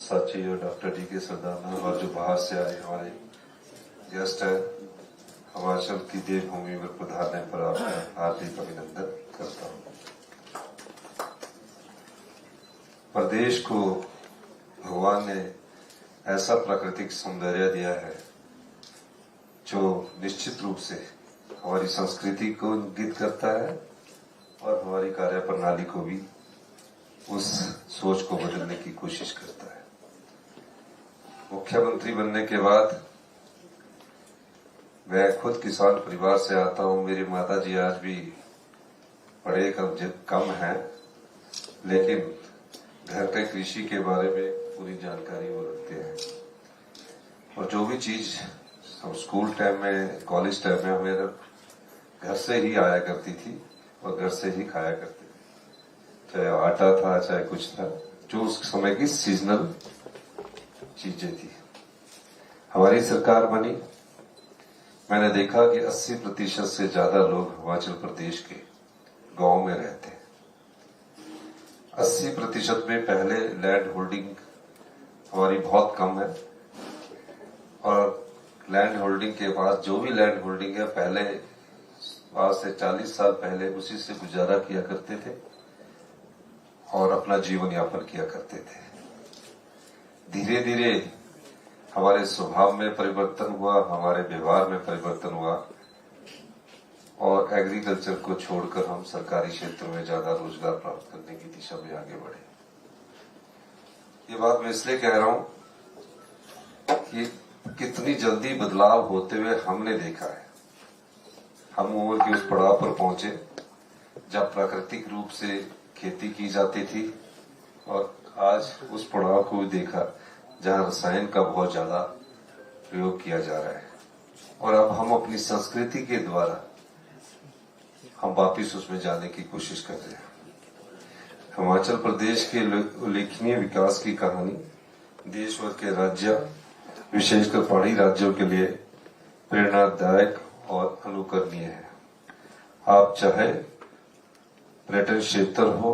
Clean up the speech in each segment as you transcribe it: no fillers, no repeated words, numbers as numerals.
साची और doctor DK. Sardana और जो बाहर से आए हमारे गेस्ट हैं, हिमाचल की देवभूमि में पधारने पर आपका हार्दिक अभिनंदन करता हूँ। प्रदेश को भगवान ने ऐसा प्राकृतिक सौंदर्य दिया है जो निश्चित रूप से हमारी संस्कृति को इंगित करता है और हमारी कार्य प्रणाली को भी उस सोच को बदलने की कोशिश करता है। मुख्यमंत्री बनने के बाद मैं खुद किसान परिवार से आता हूं। मेरी माताजी आज भी पढ़े कम हैं, लेकिन घर के कृषि के बारे में पूरी जानकारी वो रखते हैं और जो भी चीज हम स्कूल टाइम में, कॉलेज टाइम में हमें घर से ही आया करती थी और घर से ही खाया करते थे, चाहे आटा था चाहे कुछ था, जो उस समय की सीजनल चीजें थी। हमारी सरकार बनी, मैंने देखा कि 80% से ज्यादा लोग हिमाचल प्रदेश के गांव में रहते हैं। 80% में पहले लैंड होल्डिंग हमारी बहुत कम है और लैंड होल्डिंग के बाद जो भी लैंड होल्डिंग है पहले आज से 40 साल पहले उसी से गुजारा किया करते थे और अपना जीवन यापन किया करते थे। धीरे धीरे हमारे स्वभाव में परिवर्तन हुआ, हमारे व्यवहार में परिवर्तन हुआ और एग्रीकल्चर को छोड़कर हम सरकारी क्षेत्र में ज्यादा रोजगार प्राप्त करने की दिशा में आगे बढ़े। ये बात मैं इसलिए कह रहा हूं कि कितनी जल्दी बदलाव होते हुए हमने देखा है। हम उम्र के उस पड़ाव पर पहुंचे जब प्राकृतिक रूप से खेती की जाती थी और आज उस पड़ाव को भी देखा जहां रसायन का बहुत ज्यादा प्रयोग किया जा रहा है और अब हम अपनी संस्कृति के द्वारा हम वापिस उसमें जाने की कोशिश कर रहे हैं। हिमाचल प्रदेश के उल्लेखनीय विकास की कहानी देश भर के राज्य, विशेषकर पहाड़ी राज्यों के लिए प्रेरणादायक और अनुकरणीय है। आप चाहे पर्यटन क्षेत्र हो,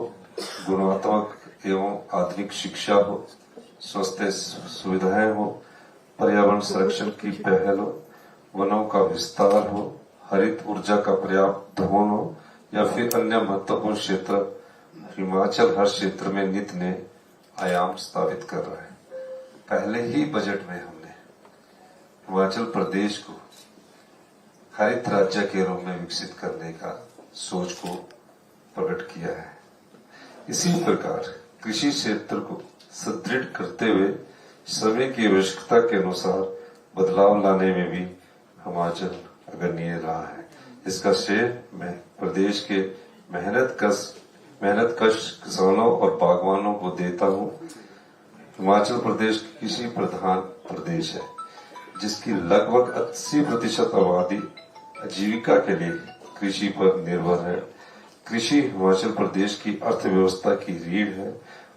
गुणात्मक एवं आधुनिक शिक्षा हो, स्वास्थ्य सुविधाएं हो, पर्यावरण संरक्षण की पहल हो, वनों का विस्तार हो, हरित ऊर्जा का पर्याप्त दोहन हो या फिर अन्य महत्वपूर्ण क्षेत्र, हिमाचल हर क्षेत्र में नित नए आयाम स्थापित कर रहा है। पहले ही बजट में हमने हिमाचल प्रदेश को हरित राज्य के रूप में विकसित करने का सोच को प्रकट किया है। इसी प्रकार कृषि क्षेत्र को सुदृढ़ करते हुए समय की आवश्यकता के अनुसार बदलाव लाने में भी हिमाचल अग्रणी रहा है। इसका श्रेय मैं प्रदेश के मेहनतकश किसानों और बागवानों को देता हूं। हिमाचल प्रदेश कृषि प्रधान प्रदेश है जिसकी लगभग 80% आबादी आजीविका के लिए कृषि पर निर्भर है। कृषि हिमाचल प्रदेश की अर्थव्यवस्था की रीढ़ है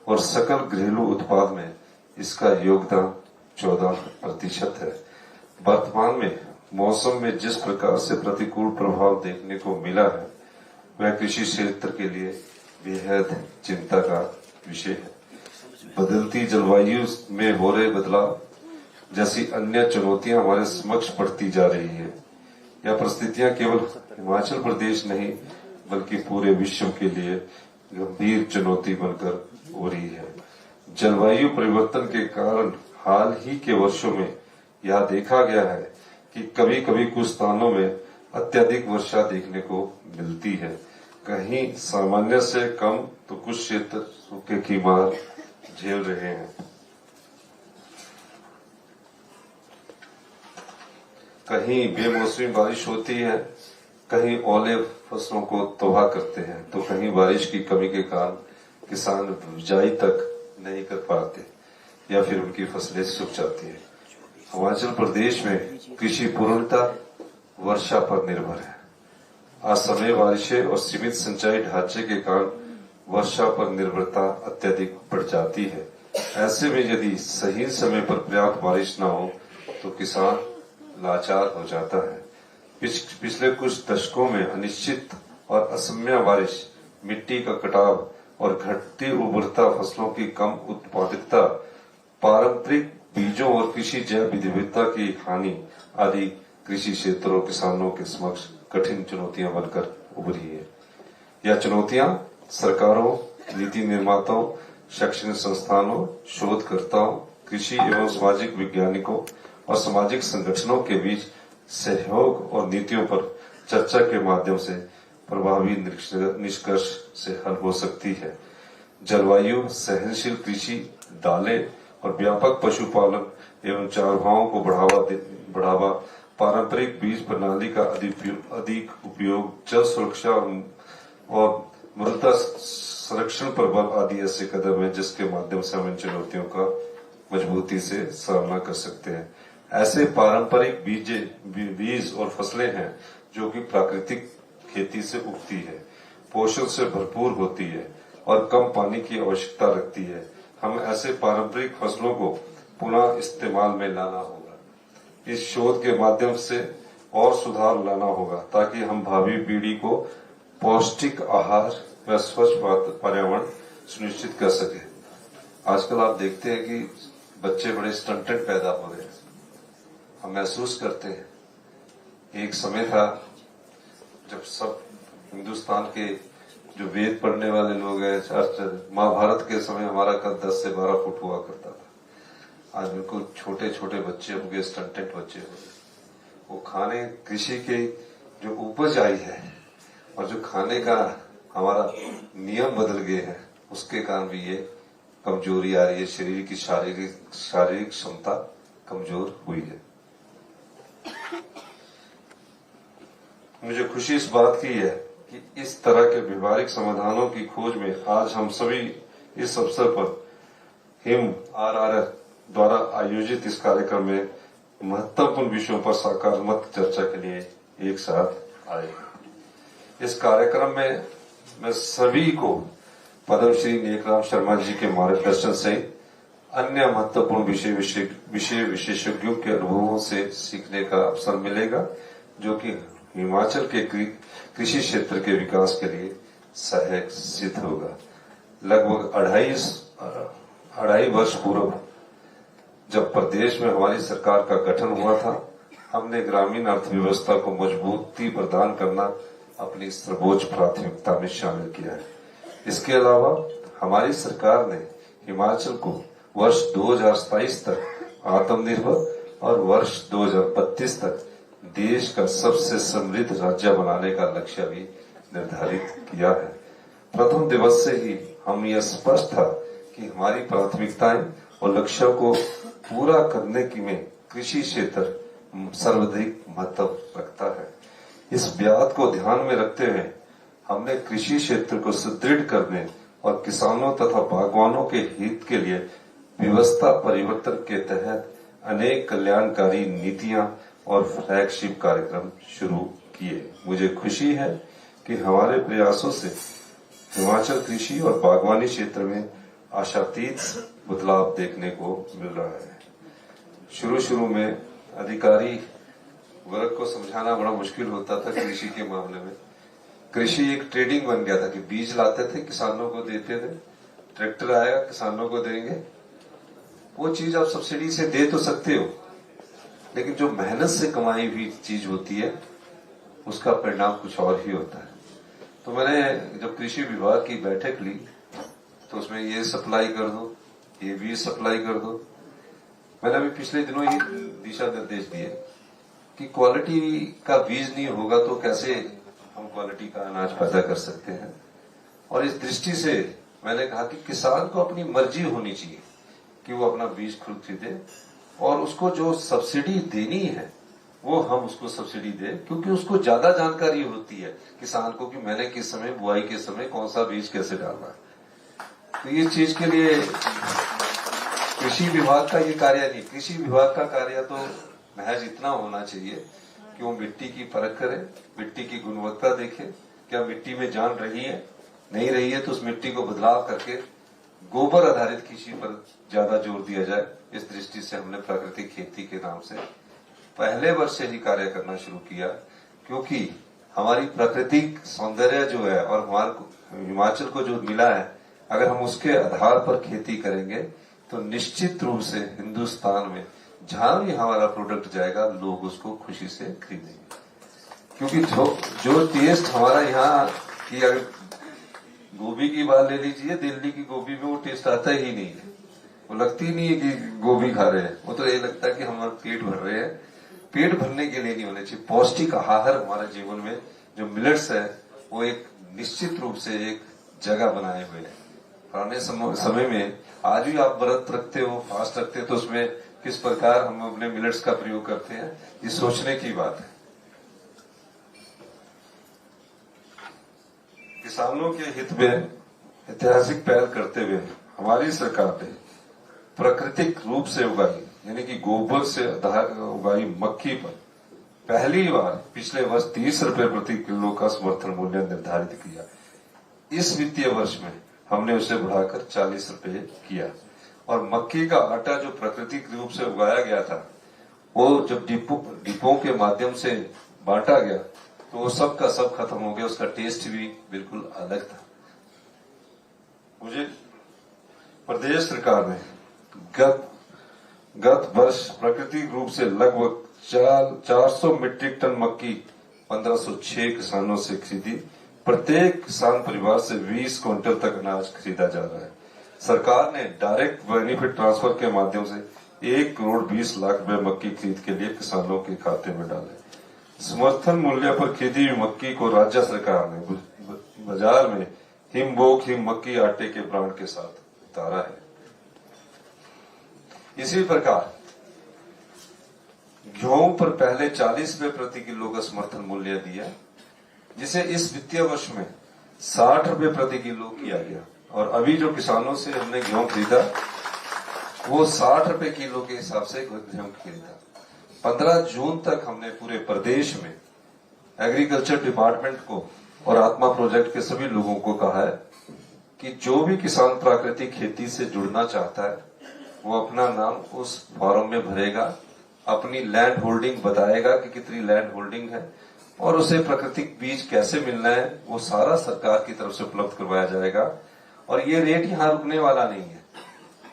और सकल घरेलू उत्पाद में इसका योगदान 14% है। वर्तमान में मौसम में जिस प्रकार से प्रतिकूल प्रभाव देखने को मिला है वह कृषि क्षेत्र के लिए बेहद चिंता का विषय है। बदलती जलवायु में हो रहे बदलाव जैसी अन्य चुनौतियां हमारे समक्ष पड़ती जा रही है। यह परिस्थितियां केवल हिमाचल प्रदेश नहीं बल्कि पूरे विश्व के लिए गंभीर चुनौती बनकर हो रही है। जलवायु परिवर्तन के कारण हाल ही के वर्षों में यह देखा गया है कि कभी कभी कुछ स्थानों में अत्यधिक वर्षा देखने को मिलती है। कहीं सामान्य से कम तो कुछ क्षेत्र सूखे की मार झेल रहे हैं। कहीं बेमौसमी बारिश होती है, कहीं ओले फसलों को तबाह करते हैं तो कहीं बारिश की कमी के कारण किसान बिजाई तक नहीं कर पाते या फिर उनकी फसलें सूख जाती है। हिमाचल प्रदेश में कृषि पूर्णतः वर्षा पर निर्भर है। असमय बारिशें और सीमित सिंचाई ढांचे के कारण वर्षा पर निर्भरता अत्यधिक बढ़ जाती है। ऐसे में यदि सही समय पर पर्याप्त बारिश न हो तो किसान लाचार हो जाता है। पिछले कुछ दशकों में अनिश्चित और असमय बारिश, मिट्टी का कटाव और घटती उर्वरता, फसलों की कम उत्पादकता पारंपरिक बीजों और कृषि जैव विविधता की हानि आदि कृषि क्षेत्रों किसानों के समक्ष कठिन चुनौतियां बनकर उभरी है। यह चुनौतियां सरकारों, नीति निर्माताओं, शैक्षणिक संस्थानों, शोधकर्ताओं, कृषि एवं सामाजिक वैज्ञानिकों और सामाजिक संगठनों के बीच सहयोग और नीतियों पर चर्चा के माध्यम से प्रभावी निष्कर्ष से हल हो सकती है। जलवायु सहनशील कृषि, दालें और व्यापक पशुपालन एवं चारवाओं को बढ़ावा, पारंपरिक बीज प्रणाली का अधिक उपयोग, जल सुरक्षा और मृदा संरक्षण पर बल आदि ऐसे कदम है जिसके माध्यम से हम इन चुनौतियों का मजबूती से सामना कर सकते हैं। ऐसे पारंपरिक बीज और फसलें हैं जो कि प्राकृतिक खेती से उगती है, पोषण से भरपूर होती है और कम पानी की आवश्यकता रखती है। हम ऐसे पारंपरिक फसलों को पुनः इस्तेमाल में लाना होगा। इस शोध के माध्यम से और सुधार लाना होगा ताकि हम भावी पीढ़ी को पौष्टिक आहार व स्वच्छ पर्यावरण सुनिश्चित कर सके। आजकल आप देखते हैं कि बच्चे बड़े स्टंटेड पैदा हो रहे हैं। हम महसूस करते हैं, एक समय था जब सब हिंदुस्तान के जो वेद पढ़ने वाले लोग हैं, महाभारत के समय हमारा कद 10 से 12 फुट हुआ करता था। आज बिल्कुल छोटे छोटे बच्चे हो गए, स्टंटेड बच्चे हो गए। वो खाने, कृषि के जो उपज आई है और जो खाने का हमारा नियम बदल गए हैं, उसके कारण भी ये कमजोरी आ रही है। शरीर की शारीरिक क्षमता कमजोर हुई है। मुझे खुशी इस बात की है कि इस तरह के व्यवहारिक समाधानों की खोज में आज हम सभी इस अवसर पर HIMRRF द्वारा आयोजित इस कार्यक्रम में महत्वपूर्ण विषयों पर सकारात्मक चर्चा के लिए एक साथ आए। इस कार्यक्रम में मैं सभी को पद्मश्री नेकराम शर्मा जी के मार्गदर्शन से अन्य महत्वपूर्ण विषय विशेषज्ञों के अनुभवों से सीखने का अवसर मिलेगा, जो कि हिमाचल के कृषि क्षेत्र के विकास के लिए सहायक सिद्ध होगा। लगभग अढ़ाई वर्ष पूर्व जब प्रदेश में हमारी सरकार का गठन हुआ था, हमने ग्रामीण अर्थव्यवस्था को मजबूती प्रदान करना अपनी सर्वोच्च प्राथमिकता में शामिल किया है। इसके अलावा हमारी सरकार ने हिमाचल को वर्ष 2027 तक आत्मनिर्भर और वर्ष 2032 तक देश का सबसे समृद्ध राज्य बनाने का लक्ष्य भी निर्धारित किया है। प्रथम दिवस से ही हम यह स्पष्ट था कि हमारी प्राथमिकताएं और लक्ष्यों को पूरा करने की में कृषि क्षेत्र सर्वाधिक महत्व रखता है। इस बात को ध्यान में रखते हुए हमने कृषि क्षेत्र को सुदृढ़ करने और किसानों तथा बागवानों के हित के लिए व्यवस्था परिवर्तन के तहत अनेक कल्याणकारी नीतियां और फ्लैगशिप कार्यक्रम शुरू किए। मुझे खुशी है कि हमारे प्रयासों से हिमाचल कृषि और बागवानी क्षेत्र में आशातीत बदलाव देखने को मिल रहा है। शुरू में अधिकारी वर्ग को समझाना बड़ा मुश्किल होता था कृषि के मामले में। कृषि एक ट्रेडिंग बन गया था कि बीज लाते थे, किसानों को देते थे, ट्रैक्टर आएगा किसानों को देंगे। वो चीज आप सब्सिडी से दे तो सकते हो, लेकिन जो मेहनत से कमाई हुई चीज होती है उसका परिणाम कुछ और ही होता है। तो मैंने जब कृषि विभाग की बैठक ली तो उसमें ये सप्लाई कर दो, ये बीज सप्लाई कर दो। मैंने अभी पिछले दिनों ही दिशा निर्देश दिए कि क्वालिटी का बीज नहीं होगा तो कैसे हम क्वालिटी का अनाज पैदा कर सकते हैं। और इस दृष्टि से मैंने कहा कि किसान को अपनी मर्जी होनी चाहिए कि वो अपना बीज खुद खरीदे और उसको जो सब्सिडी देनी है वो हम उसको सब्सिडी दें, क्योंकि उसको ज्यादा जानकारी होती है किसान को कि मैंने किस समय बुआई के समय कौन सा बीज कैसे डालना है। तो ये चीज के लिए कृषि विभाग का ये कार्य नहीं, कृषि विभाग का कार्य तो महज इतना होना चाहिए कि वो मिट्टी की परख करे, मिट्टी की गुणवत्ता देखे, क्या मिट्टी में जान रही है, नहीं रही है तो उस मिट्टी को बदलाव करके गोबर आधारित कृषि पर ज्यादा जोर दिया जाए। इस दृष्टि से हमने प्राकृतिक खेती के नाम से पहले वर्ष से ही कार्य करना शुरू किया, क्योंकि हमारी प्राकृतिक सौंदर्य जो है और हमारे हिमाचल को जो मिला है, अगर हम उसके आधार पर खेती करेंगे तो निश्चित रूप से हिंदुस्तान में जहां भी हमारा प्रोडक्ट जाएगा लोग उसको खुशी से खरीदेंगे। क्योंकि जो टेस्ट हमारा यहाँ की, अगर गोभी की बात ले लीजिए, दिल्ली की गोभी में वो टेस्ट आता ही नहीं है, वो लगती नहीं है कि गोभी खा रहे हैं, वो तो ये लगता है कि हमारा पेट भर रहे हैं। पेट भरने के लिए नहीं होने चाहिए, पौष्टिक आहार हमारे जीवन में जो मिलेट्स है वो एक निश्चित रूप से एक जगह बनाए हुए है। पुराने समय में आज भी आप व्रत रखते हो, फास्ट रखते हो, तो उसमें किस प्रकार हम अपने मिलेट्स का प्रयोग करते हैं, ये सोचने की बात है। किसानों के हित में ऐतिहासिक पहल करते हुए हमारी सरकार ने प्राकृतिक रूप से उगाई, यानी कि गोबर से उगाई मक्की पर पहली बार पिछले वर्ष 30 रुपए प्रति किलो का समर्थन मूल्य निर्धारित किया। इस वित्तीय वर्ष में हमने उसे बढ़ाकर 40 रुपए किया। और मक्की का आटा जो प्राकृतिक रूप से उगाया गया था, वो जब डिपो के माध्यम से बांटा गया तो वो सब का सब खत्म हो गया, उसका टेस्ट भी बिल्कुल अलग था। मुझे प्रदेश सरकार ने गत वर्ष प्राकृतिक रूप से लगभग 400 मीट्रिक टन मक्की 1506 किसानों से खरीदी। प्रत्येक किसान परिवार से 20 क्विंटल तक अनाज खरीदा जा रहा है। सरकार ने डायरेक्ट बेनिफिट ट्रांसफर के माध्यम से 1 करोड़ 20 लाख रुपए मक्की खरीद के लिए किसानों के खाते में डाले। समर्थन मूल्य पर खरीदी हुई मक्की को राज्य सरकार ने बाजार में हिम मक्की आटे के ब्रांड के साथ उतारा है। इसी प्रकार गेहूं पर पहले 40 रुपए प्रति किलो का समर्थन मूल्य दिया, जिसे इस वित्तीय वर्ष में 60 रुपए प्रति किलो किया गया। और अभी जो किसानों से हमने गेहूं खरीदा वो 60 रुपए किलो के हिसाब से गेहूं खरीदा। 15 जून तक हमने पूरे प्रदेश में एग्रीकल्चर डिपार्टमेंट को और आत्मा प्रोजेक्ट के सभी लोगों को कहा है कि जो भी किसान प्राकृतिक खेती से जुड़ना चाहता है वो अपना नाम उस फॉर्म में भरेगा, अपनी लैंड होल्डिंग बताएगा कि कितनी लैंड होल्डिंग है, और उसे प्राकृतिक बीज कैसे मिलना है वो सारा सरकार की तरफ से उपलब्ध करवाया जाएगा। और ये रेट यहाँ रुकने वाला नहीं है,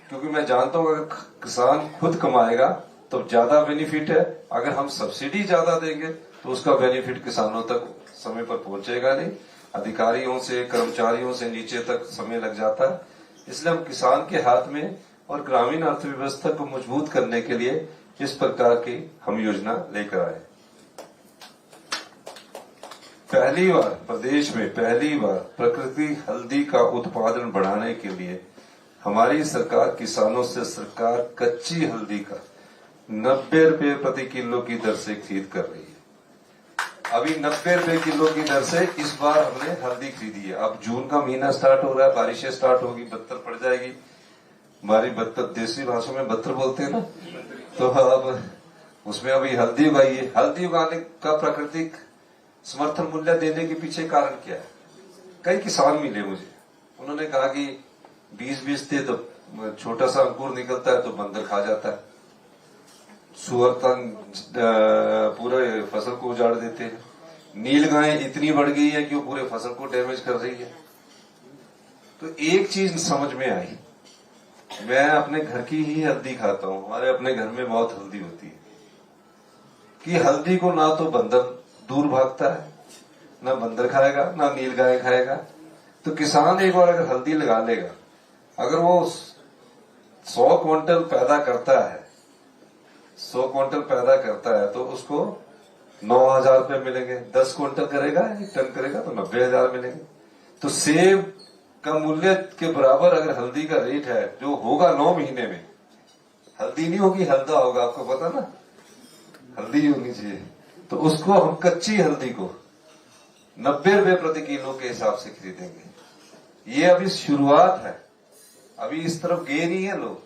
क्योंकि मैं जानता हूँ अगर किसान खुद कमाएगा तो ज्यादा बेनिफिट है, अगर हम सब्सिडी ज्यादा देंगे तो उसका बेनिफिट किसानों तक समय पर पहुंचेगा नहीं, अधिकारियों से कर्मचारियों से नीचे तक समय लग जाता है। इसलिए हम किसान के हाथ में और ग्रामीण अर्थव्यवस्था को मजबूत करने के लिए इस प्रकार की हम योजना लेकर आए। पहली बार प्रदेश में प्राकृतिक हल्दी का उत्पादन बढ़ाने के लिए हमारी सरकार किसानों से सरकार कच्ची हल्दी का 90 रुपए प्रति किलो की दर से खरीद कर रही है। अभी 90 रुपए किलो की दर से इस बार हमने हल्दी खरीदी है। अब जून का महीना स्टार्ट हो रहा है, बारिशें स्टार्ट होगी, बत्तर पड़ जाएगी, हमारी बत्तर देसी भाषा में बत्तर बोलते हैं ना, तो अब उसमें अभी हल्दी उगाई है। हल्दी उगाने का प्राकृतिक समर्थन मूल्य देने के पीछे कारण क्या है? कई किसान मिले मुझे, उन्होंने कहा कि बीज थे तो छोटा सा अंकुर निकलता है तो बंदर खा जाता है, सुअर पूरे फसल को उजाड़ देते हैं, नील गाय इतनी बढ़ गई है कि वो पूरे फसल को डैमेज कर रही है। तो एक चीज समझ में आई, मैं अपने घर की ही हल्दी खाता हूं, हमारे अपने घर में बहुत हल्दी होती है, कि हल्दी को ना तो बंदर दूर भागता है, ना बंदर खाएगा, ना नील गाय खाएगा। तो किसान एक बार अगर हल्दी लगा लेगा, अगर वो 100 क्विंटल पैदा करता है, 100 क्विंटल पैदा करता है तो उसको 9,000 रुपए मिलेंगे। 10 क्विंटल करेगा, 1 टन करेगा तो 90,000 मिलेंगे। तो सेब का मूल्य के बराबर अगर हल्दी का रेट है, जो होगा 9 महीने में, हल्दी नहीं होगी हल्दा होगा, आपको पता ना, हल्दी होनी चाहिए। तो उसको हम कच्ची हल्दी को 90 रुपए प्रति किलो के हिसाब से खरीदेंगे। ये अभी शुरुआत है, अभी इस तरफ गए नहीं है लोग,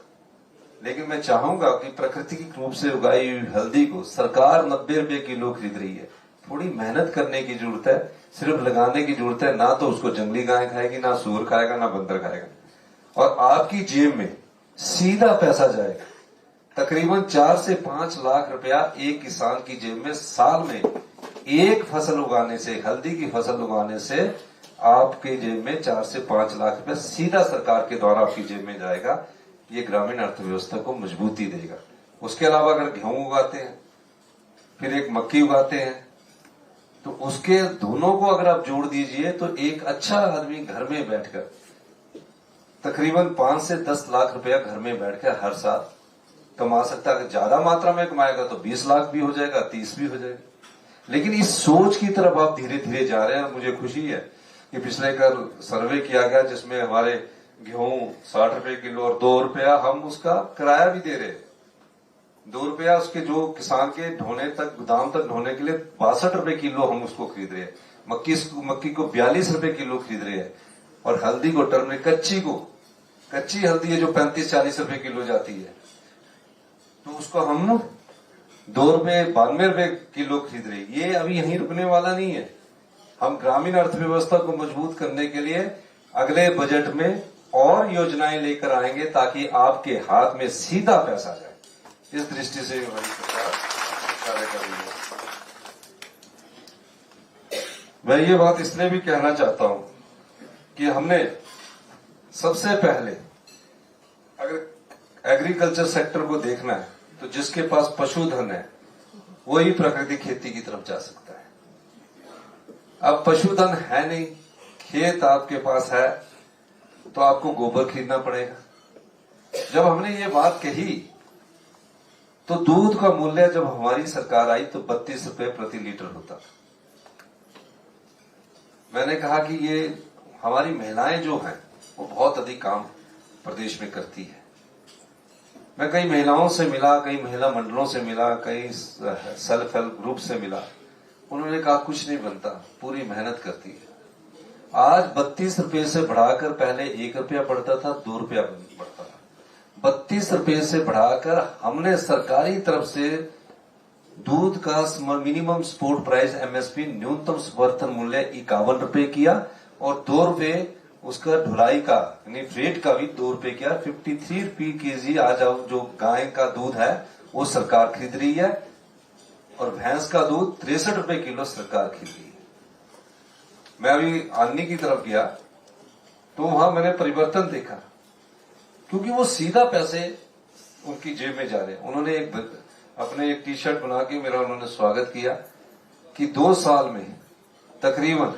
लेकिन मैं चाहूंगा कि प्राकृतिक रूप से उगाई हुई हल्दी को सरकार 90 रुपए किलो खरीद रही है। थोड़ी मेहनत करने की जरूरत है, सिर्फ लगाने की जरूरत है। ना तो उसको जंगली गाय खाएगी, ना सूअर खाएगा, ना बंदर खाएगा, और आपकी जेब में सीधा पैसा जाएगा। तकरीबन 4 से 5 लाख रुपया एक किसान की जेब में साल में एक फसल उगाने से, हल्दी की फसल उगाने से आपके जेब में 4 से 5 लाख रुपया सीधा सरकार के द्वारा आपकी जेब में जाएगा। ये ग्रामीण अर्थव्यवस्था को मजबूती देगा। उसके अलावा अगर गेहूं उगाते हैं, फिर एक मक्की उगाते हैं, तो उसके दोनों को अगर आप जोड़ दीजिए तो एक अच्छा आदमी घर में बैठकर तकरीबन 5 से 10 लाख रुपया घर में बैठकर हर साल कमा सकता है। अगर ज्यादा मात्रा में कमाएगा तो 20 लाख भी हो जाएगा, 30 भी हो जाएगा। लेकिन इस सोच की तरफ आप धीरे धीरे जा रहे हैं और मुझे खुशी है कि पिछले कल सर्वे किया गया जिसमें हमारे गेहूं 60 रुपए किलो और 2 रुपया हम उसका किराया भी दे रहे हैं। 2 रुपया उसके जो किसान के ढोने तक, गोदाम तक ढोने के लिए 62 रुपए किलो हम उसको खरीद रहे हैं। मक्की को 42 रुपए किलो खरीद रहे हैं। और हल्दी को टर्मरिक कच्ची हल्दी है जो 35-40 रुपए किलो जाती है, तो उसको हम 2 रुपए 92 रुपए किलो खरीद रहे। ये अभी यहीं रुकने वाला नहीं है। हम ग्रामीण अर्थव्यवस्था को मजबूत करने के लिए अगले बजट में और योजनाएं लेकर आएंगे ताकि आपके हाथ में सीधा पैसा जाए। इस दृष्टि से हमारी सरकार कार्य कर रही है। मैं ये बात इसलिए भी कहना चाहता हूं कि हमने सबसे पहले अगर एग्रीकल्चर सेक्टर को देखना है तो जिसके पास पशुधन है वही प्राकृतिक खेती की तरफ जा सकता है। अब पशुधन है नहीं, खेत आपके पास है, तो आपको गोबर खरीदना पड़ेगा। जब हमने ये बात कही तो दूध का मूल्य जब हमारी सरकार आई तो 32 रुपए प्रति लीटर होता था। मैंने कहा कि ये हमारी महिलाएं जो हैं वो बहुत अधिक काम प्रदेश में करती है। मैं कई महिलाओं से मिला, कई महिला मंडलों से मिला, कई सेल्फ हेल्प ग्रुप से मिला। उन्होंने कहा कुछ नहीं बनता, पूरी मेहनत करती है। आज 32 रुपए से बढ़ाकर पहले 1 रुपया बढ़ता था, 2 रुपया बढ़ता था। 32 रुपए से बढ़ाकर हमने सरकारी तरफ से दूध का मिनिमम सपोर्ट प्राइस एमएसपी न्यूनतम समर्थन मूल्य 51 रुपए किया और 2 रुपए उसका ढुलाई का यानी फ्रेट का भी 2 रुपए किया। 53 रुपये केजी आज जो गाय का दूध है वो सरकार खरीद रही है और भैंस का दूध 63 रुपए किलो सरकार खरीद रही है। मैं अभी आनी की तरफ गया तो वहां मैंने परिवर्तन देखा, क्योंकि वो सीधा पैसे उनकी जेब में जा रहे हैं। उन्होंने अपने एक टी शर्ट बना के मेरा उन्होंने स्वागत किया कि 2 साल में तकरीबन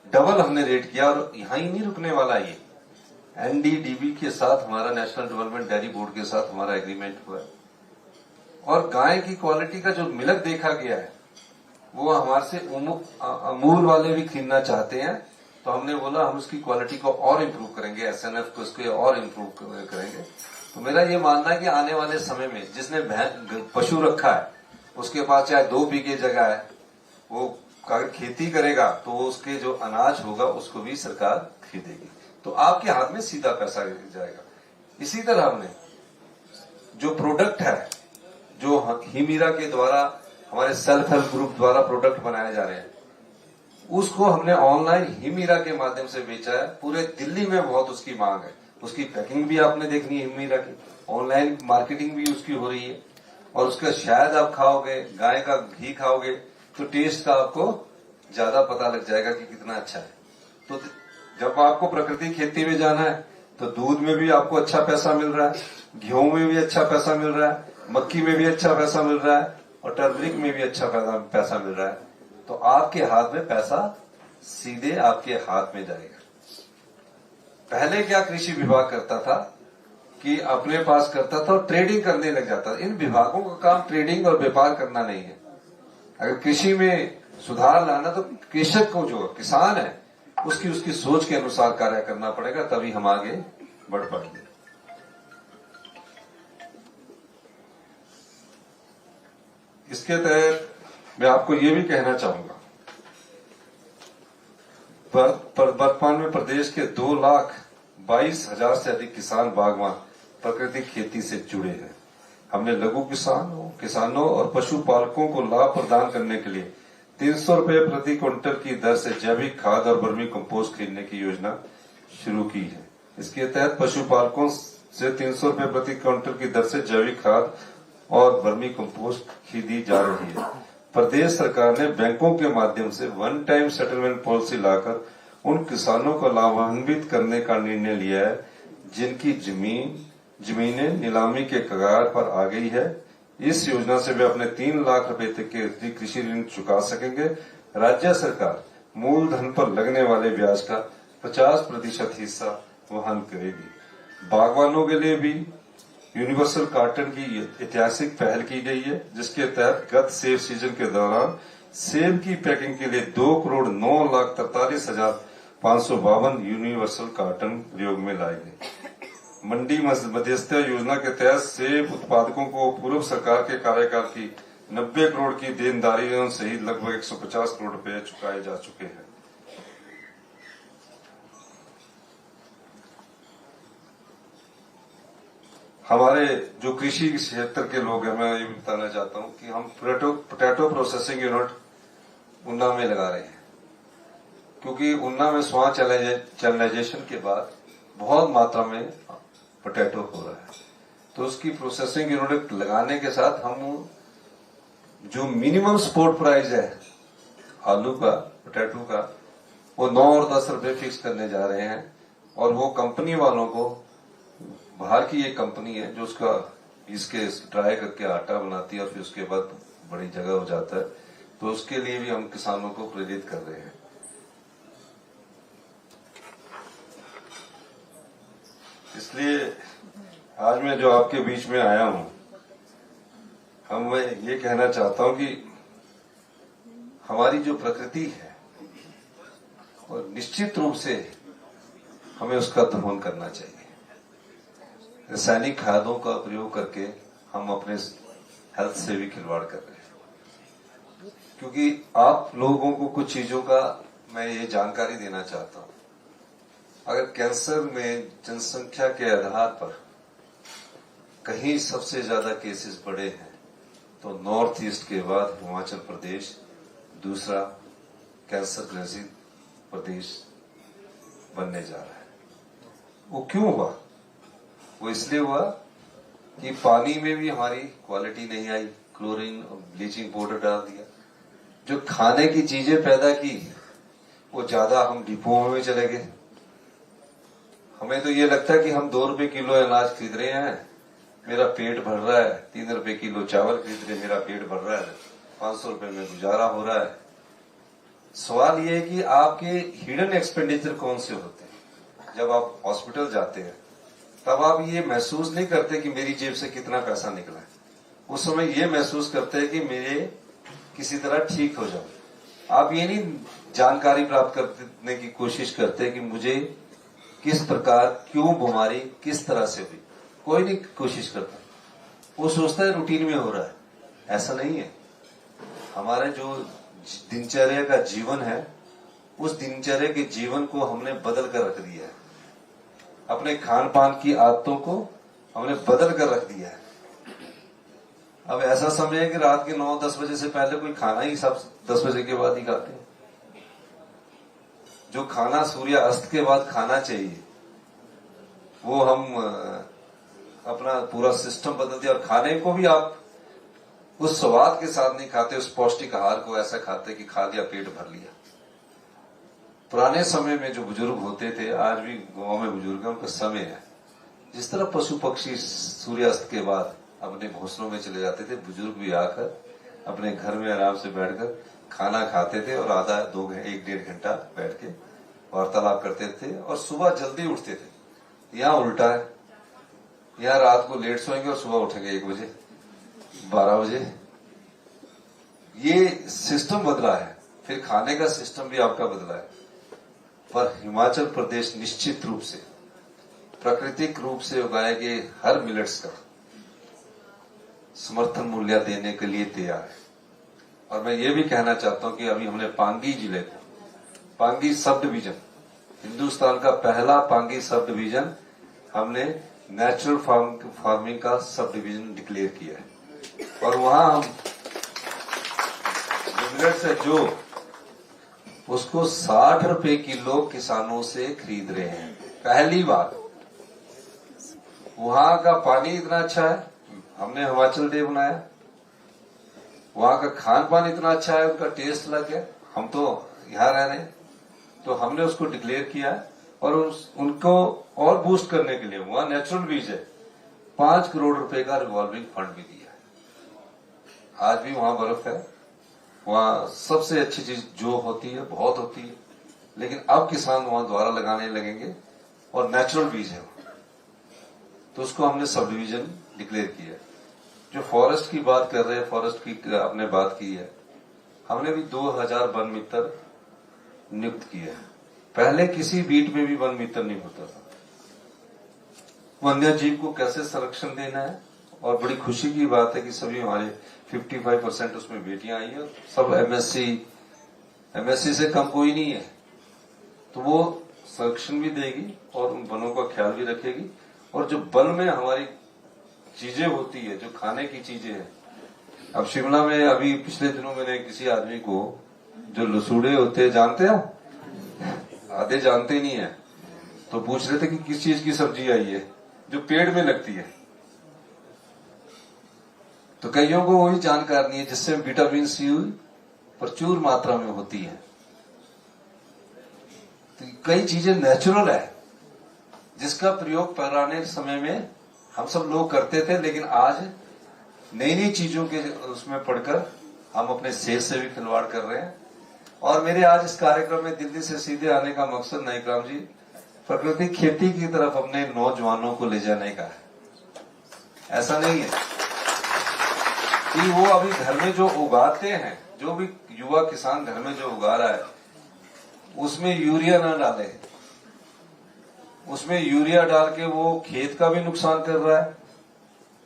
डबल हमने रेट किया और यहां ही नहीं रुकने वाला। ये एनडीडीबी के साथ हमारा नेशनल डेवलपमेंट डेयरी बोर्ड के साथ हमारा एग्रीमेंट हुआ है और गाय की क्वालिटी का जो मिल्क देखा गया है वो हमारे से अमूल वाले भी खरीदना चाहते हैं। तो हमने बोला हम उसकी क्वालिटी को और इम्प्रूव करेंगे, एसएनएफ को इसको और इम्प्रूव करेंगे। तो मेरा ये मानना है कि आने वाले समय में जिसने पशु रखा है उसके पास चाहे 2 बीघे जगह है, वो अगर खेती करेगा तो उसके जो अनाज होगा उसको भी सरकार खरीदेगी, तो आपके हाथ में सीधा पैसा जाएगा। इसी तरह हमने जो प्रोडक्ट है, जो हिमीरा के द्वारा हमारे सेल्फ हेल्प ग्रुप द्वारा प्रोडक्ट बनाए जा रहे हैं, उसको हमने ऑनलाइन हिमीरा के माध्यम से बेचा है। पूरे दिल्ली में बहुत उसकी मांग है। उसकी पैकिंग भी आपने देखनी है हिमीरा की, ऑनलाइन मार्केटिंग भी उसकी हो रही है और उसका शायद आप खाओगे, गाय का घी खाओगे तो टेस्ट का आपको ज्यादा पता लग जाएगा कि कितना अच्छा है। तो जब आपको प्राकृतिक खेती में जाना है तो दूध में भी आपको अच्छा पैसा मिल रहा है, गेहूं में भी अच्छा पैसा मिल रहा है, मक्की में भी अच्छा पैसा मिल रहा है और टर्मरिक में भी अच्छा पैसा मिल रहा है। तो आपके हाथ में पैसा सीधे आपके हाथ में जाएगा। पहले क्या कृषि विभाग करता था कि अपने पास करता था और ट्रेडिंग करने लग जाता था। इन विभागों का काम ट्रेडिंग और व्यापार करना नहीं है। अगर कृषि में सुधार लाना तो कृषक को, जो किसान है, उसकी सोच के अनुसार कार्य करना पड़ेगा, तभी हम आगे बढ़ पाएंगे। इसके तहत मैं आपको ये भी कहना चाहूंगा, वर्तमान में प्रदेश के 2,22,000 से अधिक किसान बागवान प्राकृतिक खेती से जुड़े हैं। हमने लघु किसानों और पशुपालकों को लाभ प्रदान करने के लिए 300 रुपए प्रति क्विंटल की दर से जैविक खाद और वर्मी कंपोस्ट खरीदने की योजना शुरू की है। इसके तहत पशुपालकों से 300 रुपए प्रति क्विंटल की दर से जैविक खाद और वर्मी कंपोस्ट खरीदी जा रही है। प्रदेश सरकार ने बैंकों के माध्यम से वन टाइम सेटलमेंट पॉलिसी लाकर उन किसानों को लाभान्वित करने का निर्णय लिया है जिनकी जमीन जमीनें नीलामी के कगार पर आ गई है। इस योजना से वे अपने 3 लाख रुपए तक के कृषि ऋण चुका सकेंगे। राज्य सरकार मूलधन पर लगने वाले ब्याज का 50% हिस्सा वहन करेगी। बागवानों के लिए भी यूनिवर्सल कार्टन की ऐतिहासिक पहल की गई है, जिसके तहत गत सेब सीजन के दौरान सेब की पैकिंग के लिए 2,09,43,552 यूनिवर्सल कार्टन प्रयोग में लाए गए। मंडी मध्यस्थता योजना के तहत सेब उत्पादकों को पूर्व सरकार के कार्यकाल की 90 करोड़ की देनदारियों सहित लगभग 150 करोड़ रुपए चुकाए जा चुके हैं। हमारे जो कृषि क्षेत्र के लोग हैं, मैं ये भी बताना चाहता हूं कि हम पोटैटो प्रोसेसिंग यूनिट उन्ना में लगा रहे हैं, क्योंकि उन्ना में स्वान चैनलाइजेशन के बाद बहुत मात्रा में पोटैटो हो रहा है। तो उसकी प्रोसेसिंग यूनिट लगाने के साथ हम जो मिनिमम सपोर्ट प्राइस है आलू का, पोटैटो का, वो 9 और 10 रुपए फिक्स करने जा रहे हैं। और वो कंपनी वालों को, बाहर की एक कंपनी है जो उसका इसके ड्राई करके आटा बनाती है और फिर उसके बाद बड़ी जगह हो जाता है, तो उसके लिए भी हम किसानों को प्रेरित कर रहे हैं। इसलिए आज मैं जो आपके बीच में आया हूं, मैं ये कहना चाहता हूं कि हमारी जो प्रकृति है, और निश्चित रूप से हमें उसका दोहन करना चाहिए। रासायनिक खादों का प्रयोग करके हम अपने हेल्थ से भी खिलवाड़ कर रहे हैं, क्योंकि आप लोगों को कुछ चीजों का मैं ये जानकारी देना चाहता हूं। अगर कैंसर में जनसंख्या के आधार पर कहीं सबसे ज्यादा केसेस बढ़े हैं तो नॉर्थ ईस्ट के बाद हिमाचल प्रदेश दूसरा कैंसर ग्रसित प्रदेश बनने जा रहा है। वो क्यों हुआ? वो इसलिए हुआ कि पानी में भी हमारी क्वालिटी नहीं आई, क्लोरीन और ब्लीचिंग पाउडर डाल दिया। जो खाने की चीजें पैदा की वो ज्यादा हम डिपोओं में चले गए। हमें तो ये लगता है कि हम 2 रुपए किलो अनाज खरीद रहे हैं, मेरा पेट भर रहा है, 3 रुपए किलो चावल खरीद रहे, मेरा पेट भर रहा है, 500 रुपए में गुजारा हो रहा है। सवाल ये है कि आपके हिडन एक्सपेंडिचर कौन से होते हैं? जब आप हॉस्पिटल जाते हैं तब आप ये महसूस नहीं करते कि मेरी जेब से कितना पैसा निकला है। उस समय ये महसूस करते हैं कि मेरे किसी तरह ठीक हो जाऊं। आप ये नहीं जानकारी प्राप्त करने की कोशिश करते कि मुझे किस प्रकार, क्यों बीमारी किस तरह से हुई, कोई नहीं कोशिश करता। वो सोचता है रूटीन में हो रहा है। ऐसा नहीं है। हमारे जो दिनचर्या का जीवन है, उस दिनचर्या के जीवन को हमने बदल कर रख दिया है। अपने खान पान की आदतों को हमने बदल कर रख दिया है। अब ऐसा समय है कि रात के 9-10 बजे से पहले कोई खाना ही सब 10 बजे के बाद ही खाते हैं। जो खाना सूर्यास्त के बाद खाना चाहिए, वो हम अपना पूरा सिस्टम बदल दिया। और खाने को भी आप उस स्वाद के साथ नहीं खाते, उस पौष्टिक आहार को ऐसा खाते कि खा लिया, पेट भर लिया। पुराने समय में जो बुजुर्ग होते थे, आज भी गांव में बुजुर्गों का समय है, जिस तरह पशु पक्षी सूर्यास्त के बाद अपने घोंसलों में चले जाते थे, बुजुर्ग भी आकर अपने घर में आराम से बैठकर खाना खाते थे और आधा 1-1.5 घंटा बैठ के वार्तालाप करते थे और सुबह जल्दी उठते थे। यहाँ उल्टा है, यहाँ रात को लेट सोएंगे और सुबह उठेंगे 1 बजे 12 बजे। ये सिस्टम बदला है, फिर खाने का सिस्टम भी आपका बदला है। पर हिमाचल प्रदेश निश्चित रूप से प्राकृतिक रूप से उगाए गए हर मिलेट्स का समर्थन मूल्य देने के लिए तैयार है। और मैं ये भी कहना चाहता हूं कि अभी हमने पांगी जिले को, पांगी सब डिवीजन, हिंदुस्तान का पहला पांगी सब डिवीजन हमने नेचुरल फार्मिंग का सब डिवीजन डिक्लेयर किया है। और वहां हम मिलेट्स है जो उसको 60 रुपए किलो किसानों से खरीद रहे हैं। पहली बार। वहां का पानी इतना अच्छा है, हमने हिमाचल डे बनाया। वहां का खान पान इतना अच्छा है, उनका टेस्ट लग गया। हम तो यहां रह रहे हैं, तो हमने उसको डिक्लेयर किया है। और उनको और बूस्ट करने के लिए वहां नेचुरल बीज है, 5 करोड़ रुपए का रिवॉल्विंग फंड भी दिया है। आज भी वहां बर्फ है, वहां सबसे अच्छी चीज जो होती है बहुत होती है, लेकिन अब किसान वहां दोबारा लगाने लगेंगे और नेचुरल बीज है, तो उसको हमने सब डिवीजन डिक्लेयर किया। जो फॉरेस्ट की बात कर रहे हैं, फॉरेस्ट की आपने बात की है, हमने भी 2000 वन मित्र नियुक्त किए हैं। पहले किसी बीट में भी वन मित्र नहीं होता था। वन्य जीव को कैसे संरक्षण देना है, और बड़ी खुशी की बात है कि सभी हमारे 55% उसमें बेटियां आई है, सब एमएससी से कम कोई नहीं है, तो वो संरक्षण भी देगी और उन वनों का ख्याल भी रखेगी। और जो वन में हमारी चीजें होती है, जो खाने की चीजें हैं, अब शिमला में अभी पिछले दिनों मैंने किसी आदमी को, जो लसूड़े होते हैं जानते हो, आधे जानते नहीं है, तो पूछ रहे थे कि किस चीज की सब्जी आई है, जो पेड़ में लगती है, तो कईयों को वही जानकार नहीं है, जिससे विटामिन सी प्रचुर मात्रा में होती है। तो कई चीजें नेचुरल है, जिसका प्रयोग पुराने समय में हम सब लोग करते थे, लेकिन आज नई नई चीजों के उसमें पढ़कर हम अपने सेहत से भी खिलवाड़ कर रहे हैं। और मेरे आज इस कार्यक्रम में दिल्ली से सीधे आने का मकसद नाइकराम जी, प्राकृतिक खेती की तरफ अपने नौजवानों को ले जाने का है। ऐसा नहीं है कि वो अभी घर में जो उगाते हैं, जो भी युवा किसान घर में जो उगा रहा है, उसमें यूरिया ना डाले। उसमें यूरिया डाल के वो खेत का भी नुकसान कर रहा है,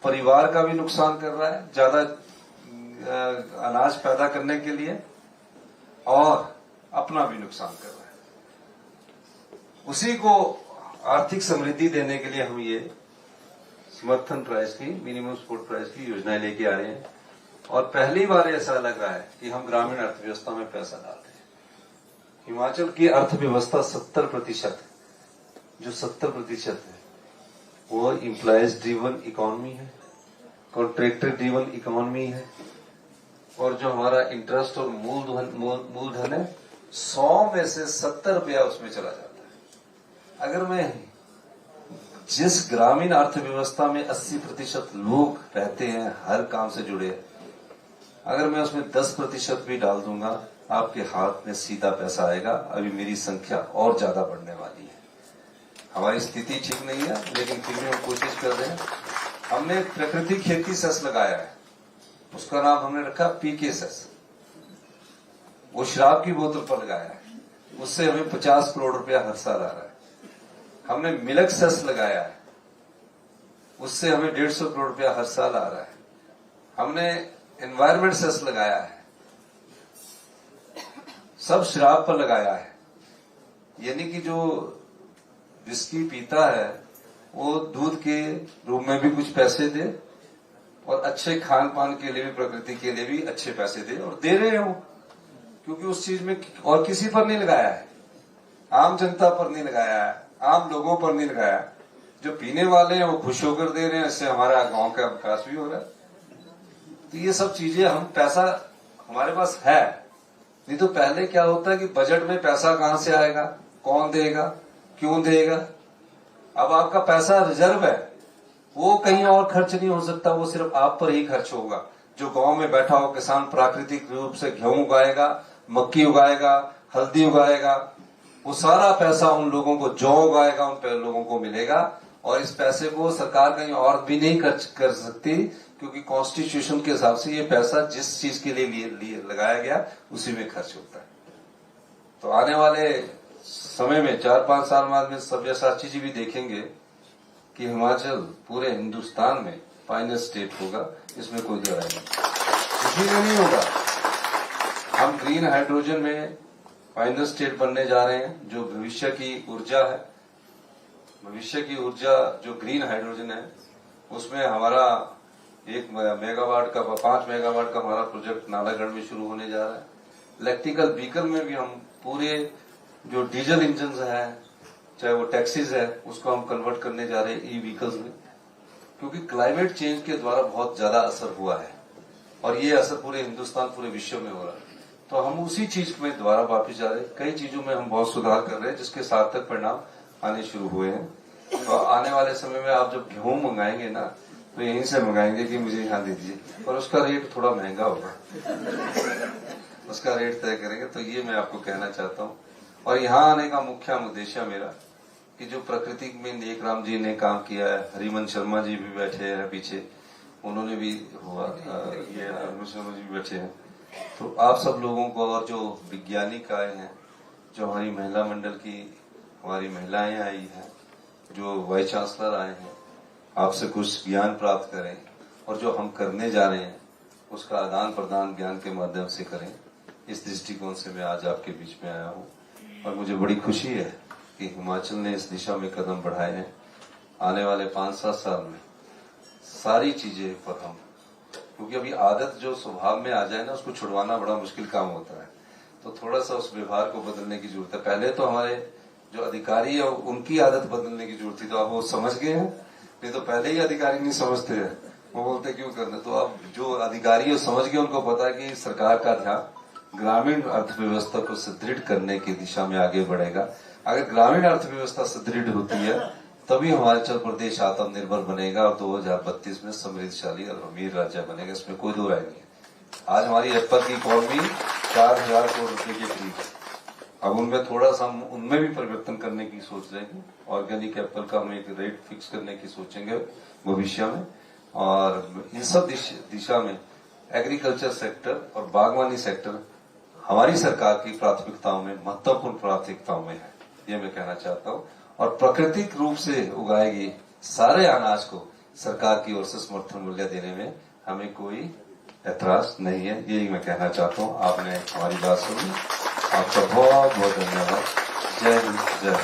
परिवार का भी नुकसान कर रहा है, ज्यादा अनाज पैदा करने के लिए, और अपना भी नुकसान कर रहा है। उसी को आर्थिक समृद्धि देने के लिए हम ये समर्थन प्राइस की, मिनिमम सपोर्ट प्राइस की योजनाएं लेके आ रहे हैं। और पहली बार ऐसा लग रहा है कि हम ग्रामीण अर्थव्यवस्था में पैसा डाल रहे हैं। हिमाचल की अर्थव्यवस्था 70%, जो 70% है वो इंप्लॉयज ड्रिवन इकोनॉमी है, कॉन्ट्रैक्टर ड्रिवन इकोनॉमी है, और जो हमारा इंटरेस्ट और मूलधन है, 100 में से 70 रुपया उसमें चला जाता है। अगर मैं जिस ग्रामीण अर्थव्यवस्था में 80% लोग रहते हैं, हर काम से जुड़े हैं, अगर मैं उसमें 10% भी डाल दूंगा, आपके हाथ में सीधा पैसा आएगा। अभी मेरी संख्या और ज्यादा बढ़ने वाली है। हमारी स्थिति ठीक नहीं है, लेकिन फिर भी हम कोशिश कर रहे हैं। हमने प्राकृतिक खेती सेस लगाया है, उसका नाम हमने रखा पीके सेस। वो शराब की बोतल पर लगाया है, उससे हमें 50 करोड़ रुपया हर साल आ रहा है। हमने मिल्क सेस लगाया है, उससे हमें 150 करोड़ रुपया हर साल आ रहा है। हमने एनवायरमेंट सेस लगाया है, सब शराब पर लगाया है। यानी कि जो विस्की पीता है वो दूध के रूप में भी कुछ पैसे दे, और अच्छे खान पान के लिए भी, प्रकृति के लिए भी अच्छे पैसे दे, और दे रहे हो, क्योंकि उस चीज में और किसी पर नहीं लगाया है, आम जनता पर नहीं लगाया है, आम लोगों पर नहीं लगाया है। जो पीने वाले हैं वो खुश होकर दे रहे हैं, इससे हमारा गांव का विकास भी हो रहा है। तो ये सब चीजें, हम पैसा हमारे पास है, नहीं तो पहले क्या होता है कि बजट में पैसा कहां से आएगा, कौन देगा, क्यों देगा। अब आपका पैसा रिजर्व है, वो कहीं और खर्च नहीं हो सकता, वो सिर्फ आप पर ही खर्च होगा। जो गांव में बैठा हो किसान प्राकृतिक रूप से गेहूं उगाएगा, मक्की उगाएगा, हल्दी उगाएगा, वो सारा पैसा उन लोगों को, जौ उगाएगा, उन लोगों को मिलेगा। और इस पैसे को सरकार कहीं और भी नहीं खर्च कर सकती, क्योंकि कॉन्स्टिट्यूशन के हिसाब से ये पैसा जिस चीज के लिए लगाया गया उसी में खर्च होता है। तो आने वाले समय में 4-5 साल बाद में सब्यसाची जी भी देखेंगे कि हिमाचल पूरे हिंदुस्तान में फाइनल स्टेट होगा, इसमें कोई दो राय नहीं। इसलिए नहीं होगा, हम ग्रीन हाइड्रोजन में फाइनल स्टेट बनने जा रहे हैं। जो भविष्य की ऊर्जा है, भविष्य की ऊर्जा जो ग्रीन हाइड्रोजन है, उसमें हमारा 1 मेगावाट का, 5 मेगावाट का हमारा प्रोजेक्ट नालागढ़ में शुरू होने जा रहा है। इलेक्ट्रिकल व्हीकल में भी हम पूरे जो डीजल इंजन है, चाहे वो टैक्सीज है, उसको हम कन्वर्ट करने जा रहे हैं ई व्हीकल्स में, क्योंकि क्लाइमेट चेंज के द्वारा बहुत ज्यादा असर हुआ है, और ये असर पूरे हिंदुस्तान, पूरे विश्व में हो रहा है। तो हम उसी चीज में दोबारा वापिस जा रहे हैं। कई चीजों में हम बहुत सुधार कर रहे हैं, जिसके सार्थक परिणाम आने शुरू हुए हैं। तो आने वाले समय में आप जब गेहूं मंगाएंगे ना तो यहीं से मंगाएंगे कि मुझे यहाँ दे दीजिए, और उसका रेट थोड़ा महंगा होगा, उसका रेट तय करेंगे। तो ये मैं आपको कहना चाहता हूँ। और यहाँ आने का मुख्य उद्देश्य मेरा कि जो प्रकृति में नेक राम जी ने काम किया है, हरिमन शर्मा जी भी बैठे हैं पीछे, उन्होंने भी हुआ, ये हरिमन शर्मा जी भी बैठे हैं। तो आप सब लोगों को, और जो वैज्ञानिक आए हैं, जो हमारी महिला मंडल की हमारी महिलाएं आई हैं, जो वाइस चांसलर आए हैं, आपसे कुछ ज्ञान प्राप्त करें, और जो हम करने जा रहे हैं उसका आदान प्रदान ज्ञान के माध्यम से करें। इस दृष्टिकोण से मैं आज आपके बीच में आया हूँ, और मुझे बड़ी खुशी है कि हिमाचल ने इस दिशा में कदम बढ़ाए हैं। आने वाले 5-7 साल में सारी चीजें पर हम, क्योंकि अभी आदत जो स्वभाव में आ जाए ना, उसको छुड़वाना बड़ा मुश्किल काम होता है। तो थोड़ा सा उस व्यवहार को बदलने की जरूरत है। पहले तो हमारे जो अधिकारी है उनकी आदत बदलने की जरूरत थी, तो आप वो समझ गए हैं। नहीं तो पहले ही अधिकारी नहीं समझते हैं, वो बोलते क्यों करना। तो अब जो अधिकारी है समझ गए, उनको पता है कि सरकार का ध्यान ग्रामीण अर्थव्यवस्था को सुदृढ़ करने की दिशा में आगे बढ़ेगा। अगर ग्रामीण अर्थव्यवस्था सुदृढ़ होती है तभी हिमाचल प्रदेश आत्मनिर्भर बनेगा और 2032 में समृद्धशाली और अमीर राज्य बनेगा, इसमें कोई दो राय नहीं है। आज हमारी एप्पल की इकॉनमी 4000 करोड़ रुपए के करीब है। अब उनमें थोड़ा सा हम उनमें भी परिवर्तन करने की सोच रहे हैं। ऑर्गेनिक एप्पल का हम एक रेट फिक्स करने की सोचेंगे भविष्य में। और इन सब दिशा में एग्रीकल्चर सेक्टर और बागवानी सेक्टर हमारी सरकार की प्राथमिकताओं में, महत्वपूर्ण प्राथमिकताओं में है, ये मैं कहना चाहता हूँ। और प्राकृतिक रूप से उगाएगी सारे अनाज को सरकार की ओर से समर्थन मूल्य देने में हमें कोई ऐतराज नहीं है, यही मैं कहना चाहता हूँ। आपने हमारी बात सुनी, आपका बहुत बहुत धन्यवाद। जय हिंद, जय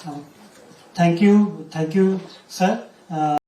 हिंद। Thank you sir.